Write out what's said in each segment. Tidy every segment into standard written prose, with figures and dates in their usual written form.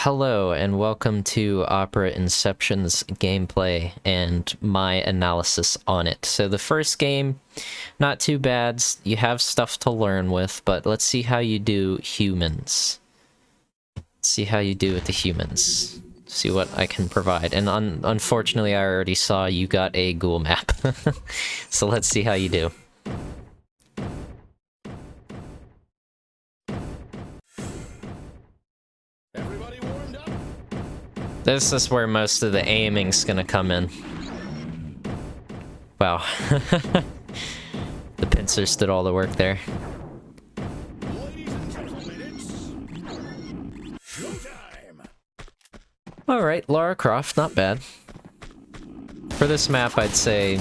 Hello and welcome to Operainception's gameplay and my analysis on it. So the first game, not too bad. You have stuff to learn with, but let's see how you do humans. See how you do with the humans. See what I can provide. And unfortunately, I already saw you got a ghoul map. So let's see how you do. This is where most of the aiming's gonna come in. Wow. The pincers did all the work there. Alright, Lara Croft, not bad. For this map, I'd say...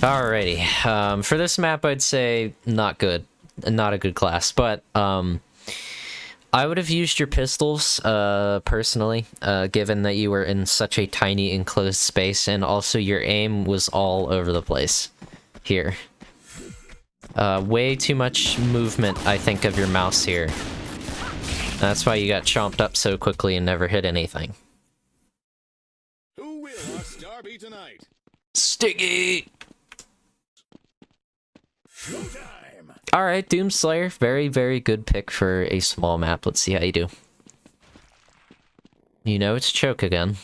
Alrighty, for this map, I'd say not good. Not a good class, but, I would have used your pistols, personally, given that you were in such a tiny enclosed space, and also your aim was all over the place here. Way too much movement, I think, of your mouse here. That's why you got chomped up so quickly and never hit anything. Who will our star be tonight? Stiggy! Showtime! Alright, Doomslayer. Very, very good pick for a small map. Let's see how you do. You know it's choke again.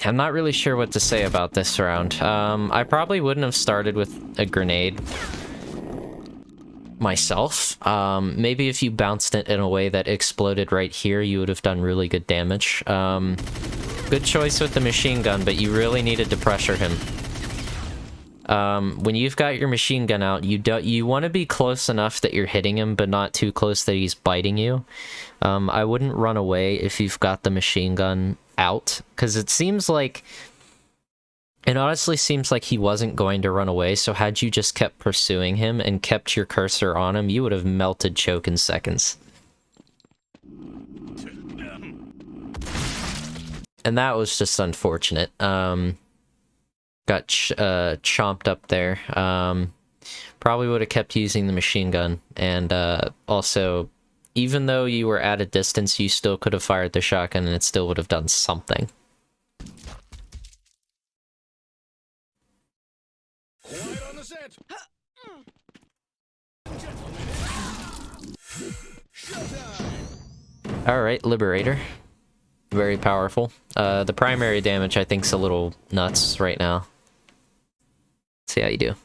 I'm not really sure what to say about this round. I probably wouldn't have started with a grenade myself. Maybe if you bounced it in a way that exploded right here, you would have done really good damage. Good choice with the machine gun, but you really needed to pressure him. When you've got your machine gun out, you want to be close enough that you're hitting him, but not too close that he's biting you. I wouldn't run away if you've got the machine gun out, because it honestly seems like he wasn't going to run away, so had you just kept pursuing him and kept your cursor on him, you would have melted choke in seconds. And that was just unfortunate. Got chomped up there. Probably would have kept using the machine gun, and also, even though you were at a distance, you still could have fired the shotgun and it still would have done something. Quiet on the set. Showtime! Alright, Liberator. Very powerful. The primary damage I think's a little nuts right now. Let's see how you do.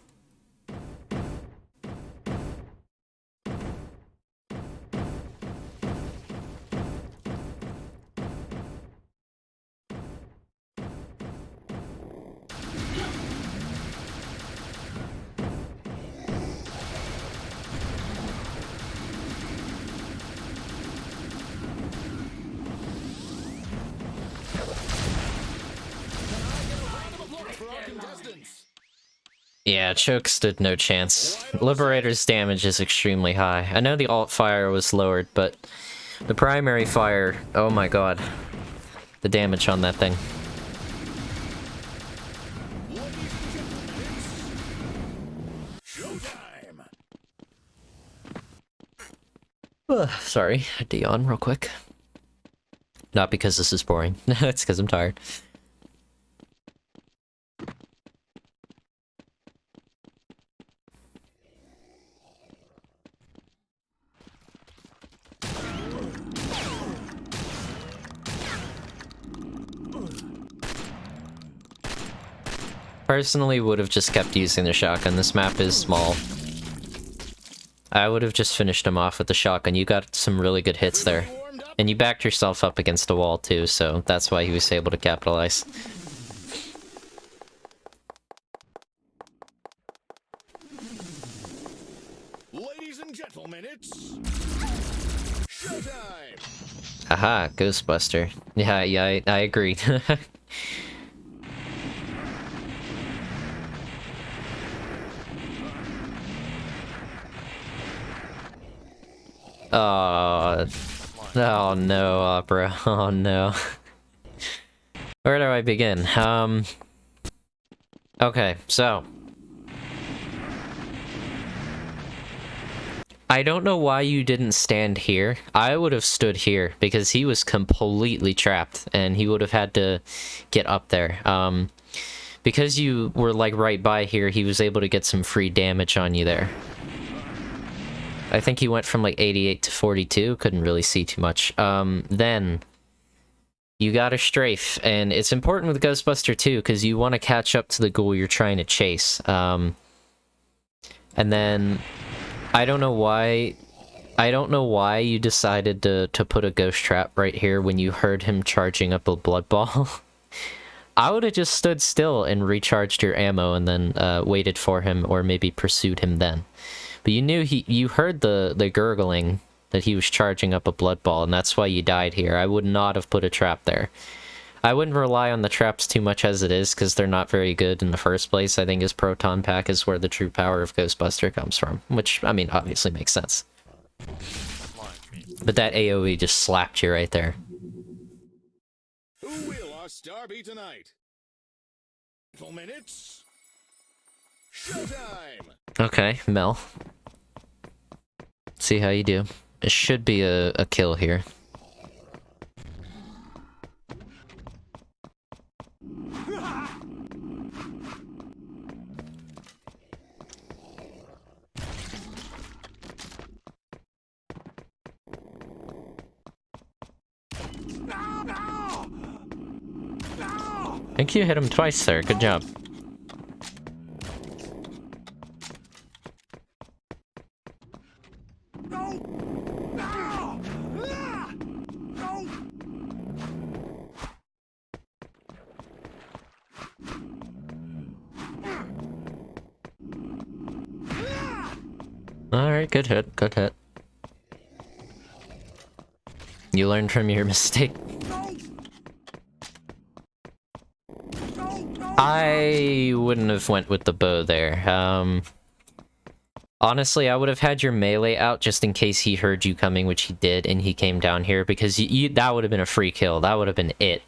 Yeah, choke stood no chance. Liberator's damage is extremely high. I know the alt fire was lowered, but the primary fire, oh my god. The damage on that thing. Sorry, I had to yawn real quick. Not because this is boring, it's because I'm tired. Personally, would have just kept using the shotgun. This map is small. I would have just finished him off with the shotgun. You got some really good hits there. And you backed yourself up against a wall too, so that's why he was able to capitalize. Ladies and gentlemen, it's showtime! Aha, Ghostbuster. Yeah, I agree. Oh, oh no, Opera. Oh no. Where do I begin? Okay, so I don't know why you didn't stand here. I would have stood here because he was completely trapped and he would have had to get up there. Because you were like right by here, he was able to get some free damage on you there. I think he went from like 88 to 42, couldn't really see too much. Then you got a strafe, and it's important with Ghostbuster too, because you want to catch up to the ghoul you're trying to chase. And then I don't know why you decided to put a ghost trap right here when you heard him charging up a blood ball. I would have just stood still and recharged your ammo and then waited for him, or maybe pursued him then. But you knew you heard the gurgling that he was charging up a blood ball, and that's why you died here. I would not have put a trap there. I wouldn't rely on the traps too much as it is, because they're not very good in the first place. I think his proton pack is where the true power of Ghostbuster comes from, which, I mean, obviously makes sense. But that AoE just slapped you right there. Who will our star be tonight? Minutes. Showtime! Okay, Mel. See how you do. It should be a kill here. I think you hit him twice there. Good job. Alright, good hit, good hit. You learned from your mistake. I wouldn't have went with the bow there. Honestly, I would have had your melee out just in case he heard you coming, which he did, and he came down here, because that would have been a free kill. That would have been it.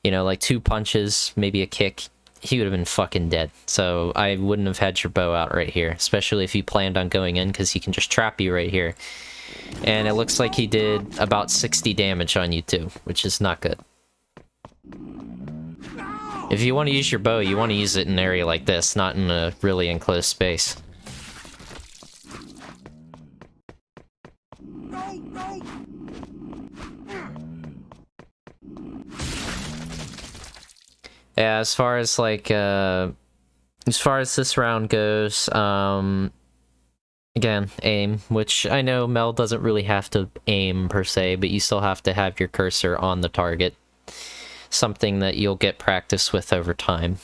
You know, like 2 punches, maybe a kick, he would have been fucking dead. So I wouldn't have had your bow out right here, especially if you planned on going in, because he can just trap you right here. And it looks like he did about 60 damage on you too, which is not good. If you want to use your bow, you want to use it in an area like this, not in a really enclosed space. Yeah, as far as like, as far as this round goes, again, aim, which I know Mel doesn't really have to aim per se, but you still have to have your cursor on the target. Something that you'll get practice with over time.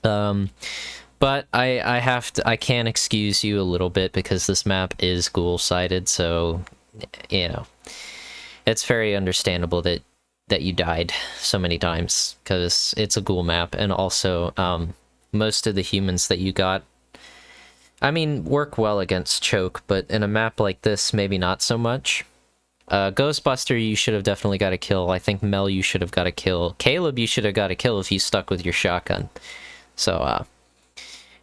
But I can excuse you a little bit because this map is ghoul-sided, so, you know, it's very understandable that you died so many times, because it's a ghoul map, and also, most of the humans that you got, I mean, work well against choke, but in a map like this, maybe not so much. Ghostbuster, you should have definitely got a kill. I think Mel, you should have got a kill. Caleb, you should have got a kill if you stuck with your shotgun. So,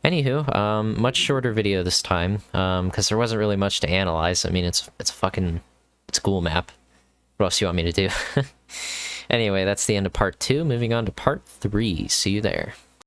anywho, much shorter video this time, because there wasn't really much to analyze. I mean, it's a ghoul map. What else do you want me to do? Anyway, that's the end of part 2. Moving on to part 3. See you there.